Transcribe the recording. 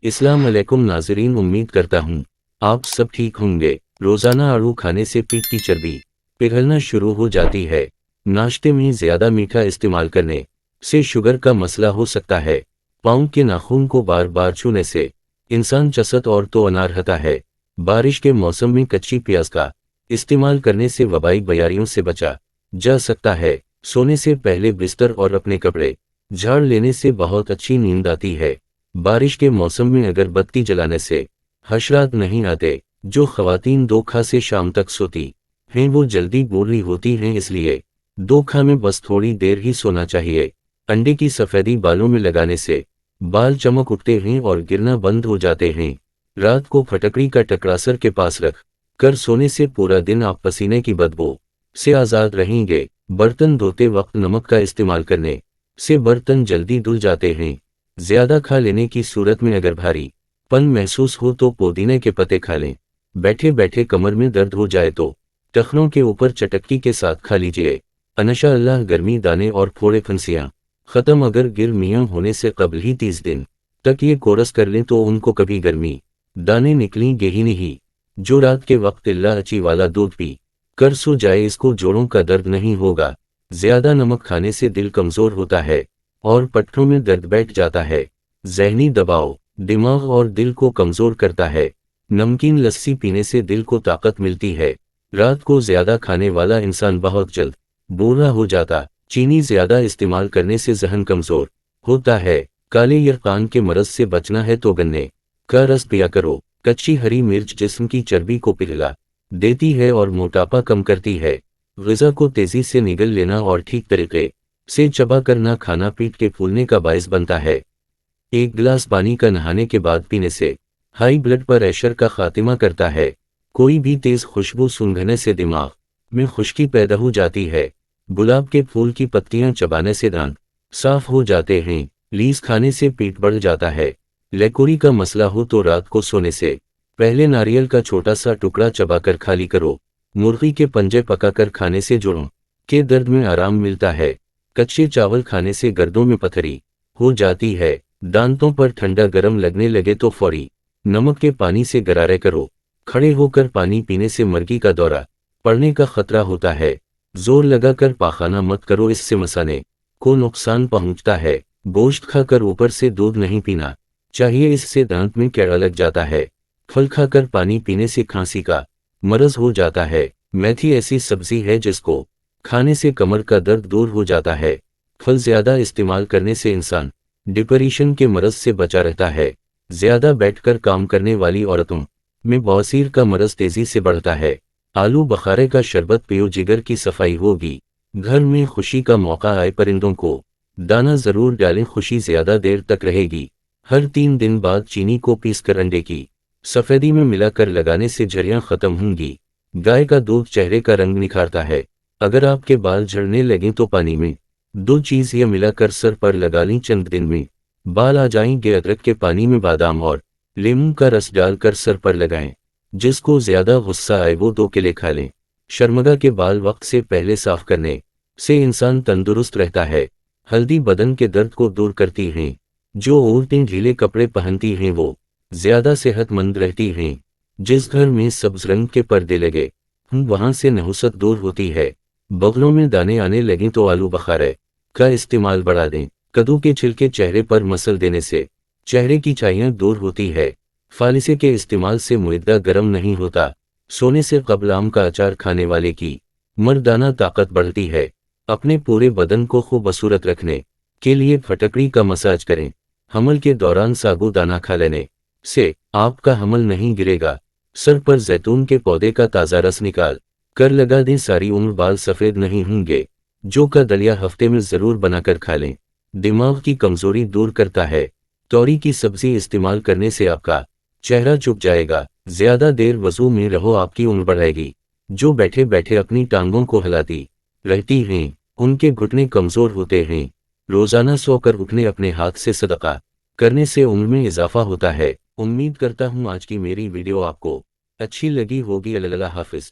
अस्सलाम वालेकुम नाज़रीन, उम्मीद करता हूँ आप सब ठीक होंगे। रोज़ाना आड़ू खाने से पीठ की चर्बी पिघलना शुरू हो जाती है। नाश्ते में ज़्यादा मीठा इस्तेमाल करने से शुगर का मसला हो सकता है। पाँव के नाखून को बार बार छूने से इंसान चसत और तो अनार रहता है। बारिश के मौसम में कच्ची प्याज का इस्तेमाल करने से वबाई बीमारियों से बचा जा सकता है। सोने से पहले बिस्तर और अपने कपड़े झाड़ लेने से बहुत अच्छी नींद आती है। बारिश के मौसम में अगरबत्ती जलाने से हशरात नहीं आते। जो ख़वातीन दोपहर से शाम तक सोती हैं वो जल्दी बूढ़ी होती हैं, इसलिए दोपहर में बस थोड़ी देर ही सोना चाहिए। अंडे की सफ़ेदी बालों में लगाने से बाल चमक उठते हैं और गिरना बंद हो जाते हैं। रात को फटकड़ी का टकरा सर के पास रख कर सोने से पूरा दिन आप पसीने की बदबू से आज़ाद रहेंगे। बर्तन धोते वक्त नमक का इस्तेमाल करने से बर्तन जल्दी धुल जाते हैं। ज्यादा खा लेने की सूरत में अगर भारी पन महसूस हो तो पुदीने के पत्ते खा लें। बैठे बैठे कमर में दर्द हो जाए तो टखनों के ऊपर चटक्की के साथ खा लीजिए। अनशा अल्लाह गर्मी दाने और फोड़े फंसियां खत्म। अगर गिरमियां होने से कबल ही 30 दिन तक ये कोर्स कर लें तो उनको कभी गर्मी दाने निकलेंगे ही नहीं। जो रात के वक्त इलायची वाला दूध पी कर सो जाए, इसको जोड़ों का दर्द नहीं होगा। ज्यादा नमक खाने से दिल कमजोर होता है और पट्टों में दर्द बैठ जाता है। ज़हनी दबाव दिमाग और दिल को कमजोर करता है। नमकीन लस्सी पीने से दिल को ताकत मिलती है। रात को ज्यादा खाने वाला इंसान बहुत जल्द बूढ़ा हो जाता। चीनी ज्यादा इस्तेमाल करने से जहन कमजोर होता है। काले यरकान के मरज से बचना है तो गन्ने का रस पिया करो। कच्ची हरी मिर्च जिस्म की चर्बी को पिघला देती है और मोटापा कम करती है। ग़िज़ा को तेजी से निगल लेना और ठीक तरीके से चबा कर ना खाना पीठ के फूलने का बायस बनता है। एक गिलास पानी का नहाने के बाद पीने से हाई ब्लड प्रेशर का खात्मा करता है। कोई भी तेज खुशबू सूंघने से दिमाग में खुश्की पैदा हो जाती है। गुलाब के फूल की पत्तियां चबाने से दांत साफ हो जाते हैं। लीस खाने से पेट बढ़ जाता है। लेकोरी का मसला हो तो रात को सोने से पहले नारियल का छोटा सा टुकड़ा चबाकर खाली करो। मुर्गी के पंजे पकाकर खाने से जोड़ों के दर्द में आराम मिलता है। कच्चे चावल खाने से गर्दों में पथरी हो जाती है। दांतों पर ठंडा गरम लगने लगे तो फौरी नमक के पानी से गरारे करो। खड़े होकर पानी पीने से मर्गी का दौरा पड़ने का खतरा होता है। जोर लगाकर पाखाना मत करो, इससे मसाने को नुकसान पहुंचता है। गोश्त खाकर ऊपर से दूध नहीं पीना चाहिए, इससे दांत में कीड़ा लग जाता है। फल खाकर पानी पीने से खांसी का मरज हो जाता है। मेथी ऐसी सब्जी है जिसको खाने से कमर का दर्द दूर हो जाता है। फल ज्यादा इस्तेमाल करने से इंसान डिप्रेशन के मरज से बचा रहता है। ज्यादा बैठकर काम करने वाली औरतों में बवासीर का मरज तेजी से बढ़ता है। आलू बखारे का शरबत पियो, जिगर की सफाई होगी। घर में खुशी का मौका आए परिंदों को दाना जरूर डालें, खुशी ज्यादा देर तक रहेगी। हर 3 दिन बाद चीनी को पीसकर अंडे की सफेदी में मिलाकर लगाने से झुर्रियां खत्म होंगी। गाय का दूध चेहरे का रंग निखारता है। अगर आपके बाल झड़ने लगें तो पानी में 2 चीज़ ये मिलाकर सर पर लगा लें, चंद दिन में बाल आ जाएंगे। अदरक के पानी में बादाम और नींबू का रस डालकर सर पर लगाएं। जिसको ज्यादा गुस्सा आए वो 2 केले खा लें। शर्मगा के बाल वक्त से पहले साफ करने से इंसान तंदुरुस्त रहता है। हल्दी बदन के दर्द को दूर करती हैं। जो औरतें ढीले कपड़े पहनती हैं वो ज्यादा सेहतमंद रहती हैं। जिस घर में सब्ज रंग के पर्दे लगे वहां से नहुसत दूर होती है। बगलों में दाने आने लगें तो आलू बखारे का इस्तेमाल बढ़ा दें। कद्दू के छिलके चेहरे पर मसल देने से चेहरे की छाइयां दूर होती है। फालिसे के इस्तेमाल से मुइद्दा गर्म नहीं होता। सोने से कबल आम का अचार खाने वाले की मर्दाना ताकत बढ़ती है। अपने पूरे बदन को खूबसूरत रखने के लिए फटकड़ी का मसाज करें। हमल के दौरान साबूदाना खा लेने से आपका हमल नहीं गिरेगा। सर पर जैतून के पौधे का ताज़ा रस निकाल कर लगा दें, सारी उम्र बाल सफ़ेद नहीं होंगे। जो का दलिया हफ्ते में ज़रूर बनाकर खा लें, दिमाग की कमज़ोरी दूर करता है। तोरी की सब्ज़ी इस्तेमाल करने से आपका चेहरा झुक जाएगा। ज़्यादा देर वज़ू में रहो, आपकी उम्र बढ़ेगी। जो बैठे बैठे अपनी टांगों को हिलाती रहती हैं उनके घुटने कमज़ोर होते हैं। रोज़ाना सोकर उठने अपने हाथ से सदका करने से उम्र में इजाफा होता है। उम्मीद करता हूँ आज की मेरी वीडियो आपको अच्छी लगी होगी। अल्लाह हाफ़िज़।